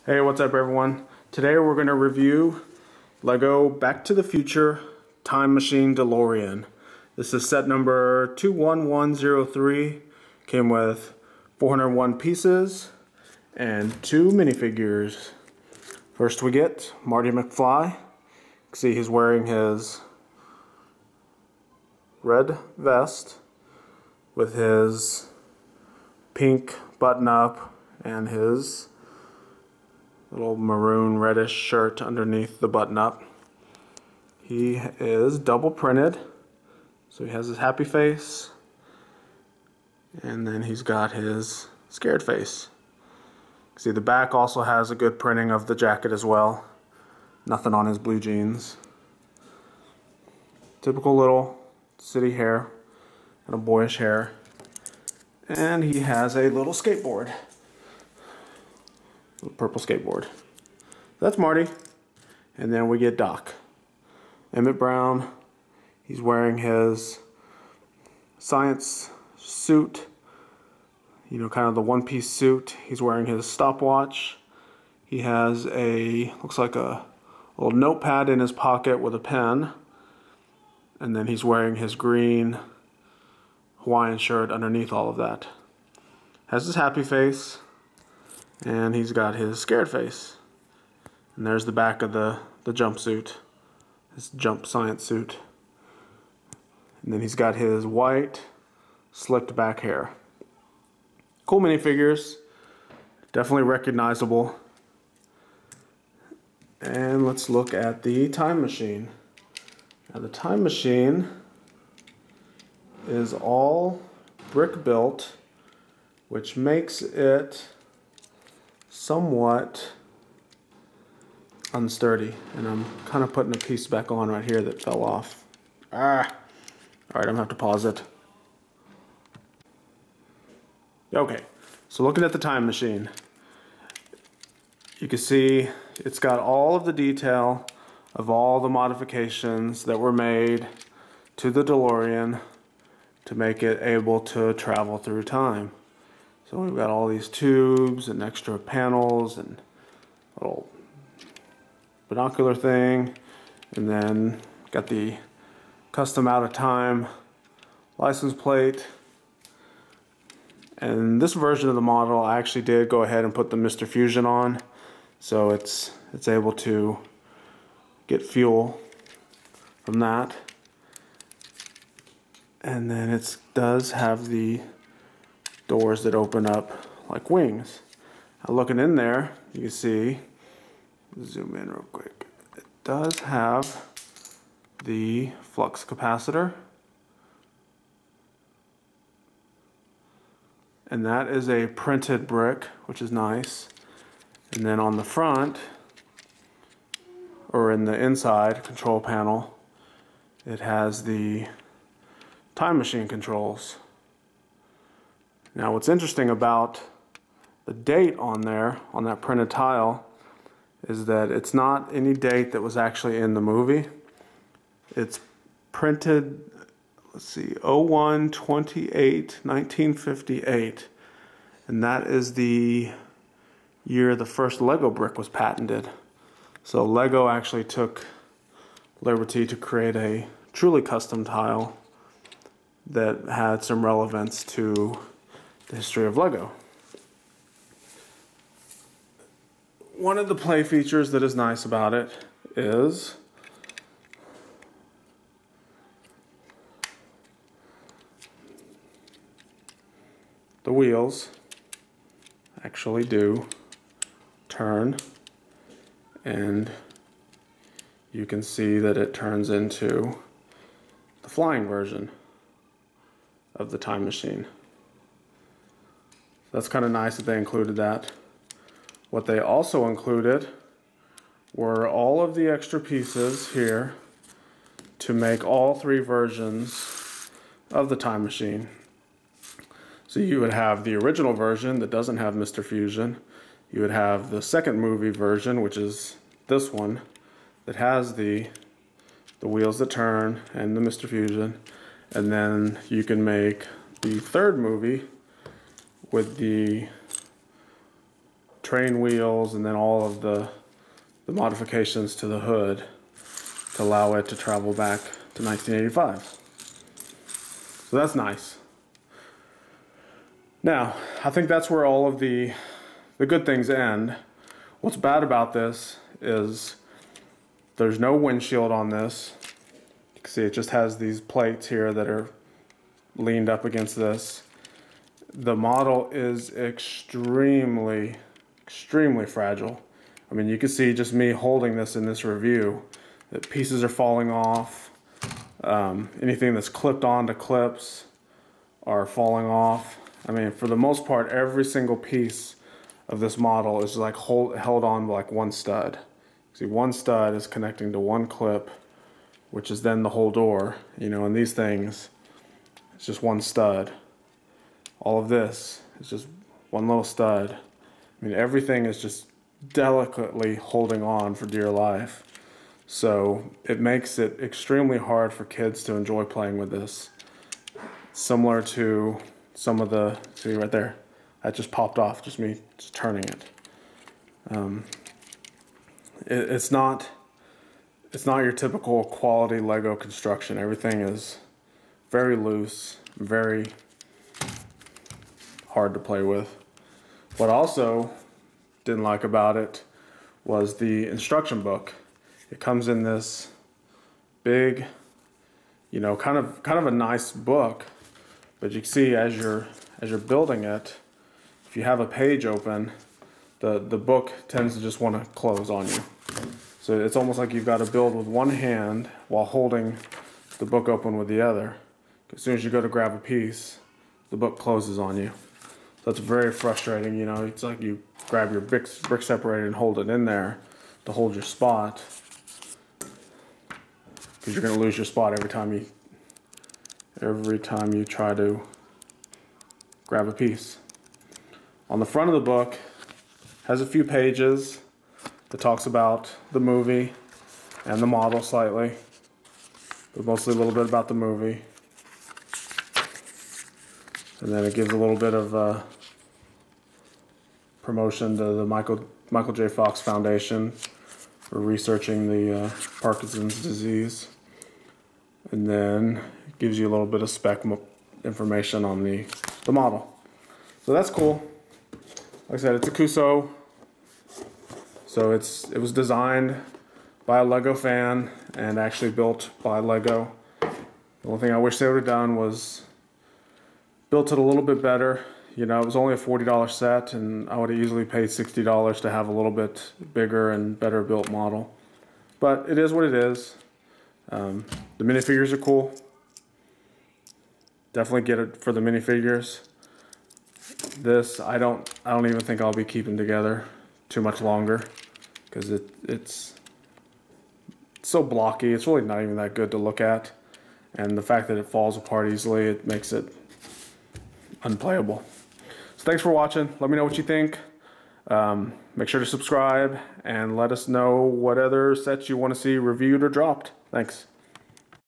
Hey, what's up everyone? Today we're going to review Lego Back to the Future Time Machine DeLorean. This is set number 21103. Came with 401 pieces and 2 minifigures. First we get Marty McFly. You can see he's wearing his red vest with his pink button-up and his little maroon reddish shirt underneath the button-up. He is double printed, so he has his happy face and then he's got his scared face. See, the back also has a good printing of the jacket as well. Nothing on his blue jeans. Typical little city hair and a boyish hair. And he has a little skateboard. Purple skateboard. That's Marty. And then we get Doc. Emmett Brown. He's wearing his science suit. You know, kind of the one-piece suit. He's wearing his stopwatch. He has looks like a little notepad in his pocket with a pen. And then he's wearing his green Hawaiian shirt underneath all of that. Has his happy face. And he's got his scared face. And there's the back of the jumpsuit. His jump science suit. And then he's got his white slicked back hair. Cool minifigures. Definitely recognizable. And let's look at the time machine. Now the time machine is all brick built, which makes it somewhat unsturdy, and I'm kind of putting a piece back on right here that fell off. Alright, I'm gonna have to pause it. Okay, so looking at the time machine, you can see it's got all of the detail of all the modifications that were made to the DeLorean to make it able to travel through time. So we've got all these tubes and extra panels and a little binocular thing, and then got the custom out of time license plate. And this version of the model, I actually did go ahead and put the Mr. Fusion on, so it's able to get fuel from that. And then it does have the doors that open up like wings. Now looking in there, you can see, zoom in real quick, it does have the flux capacitor, and that is a printed brick, which is nice. And then on the front, or in the inside control panel, it has the time machine controls. Now what's interesting about the date on there, on that printed tile, is that it's not any date that was actually in the movie. It's printed, let's see, 01/28/1958. And that is the year the first Lego brick was patented. So Lego actually took liberty to create a truly custom tile that had some relevance to the history of Lego. One of the play features that is nice about it is the wheels actually do turn, and you can see that it turns into the flying version of the time machine. That's kind of nice that they included that. What they also included were all of the extra pieces here to make all 3 versions of the time machine. So you would have the original version that doesn't have Mr. Fusion. You would have the second movie version, which is this one, that has the wheels that turn and the Mr. Fusion. And then you can make the third movie with the train wheels and then all of the modifications to the hood to allow it to travel back to 1985. So that's nice. Now, I think that's where all of the good things end. What's bad about this is there's no windshield on this. You can see it just has these plates here that are leaned up against this. The model is extremely fragile. I mean, you can see just me holding this in this review that pieces are falling off. Anything that's clipped onto clips are falling off. I mean, for the most part, every single piece of this model is like held on like one stud. See, one stud is connecting to one clip, which is then the whole door. You know, and these things, it's just one stud. All of this is just one little stud. I mean, everything is just delicately holding on for dear life. So it makes it extremely hard for kids to enjoy playing with this. Similar to some of the, see right there, that just popped off, just me just turning it. It's not your typical quality Lego construction. Everything is very loose, very hard to play with. What I also didn't like about it was the instruction book. It comes in this big, you know, kind of a nice book, but you can see as you're building it, if you have a page open, the book tends to just want to close on you. So it's almost like you've got to build with one hand while holding the book open with the other. As soon as you go to grab a piece, the book closes on you. So it's very frustrating, you know. It's like you grab your brick separator and hold it in there to hold your spot, because you're going to lose your spot every time you try to grab a piece. On the front of the book has a few pages that talks about the movie and the model slightly, but mostly a little bit about the movie. And then it gives a little bit of promotion to the Michael J. Fox Foundation for researching the Parkinson's disease. And then it gives you a little bit of spec information on the model. So that's cool. Like I said, it's a Kuso. So it was designed by a Lego fan and actually built by Lego. The only thing I wish they would have done was built it a little bit better. You know, it was only a $40 set, and I would have easily paid $60 to have a little bit bigger and better built model. But it is what it is. The minifigures are cool. Definitely get it for the minifigures. This I don't even think I'll be keeping together too much longer, because it's so blocky. It's really not even that good to look at, and the fact that it falls apart easily, it makes it unplayable. So thanks for watching. Let me know what you think. Make sure to subscribe and let us know what other sets you want to see reviewed or dropped. Thanks.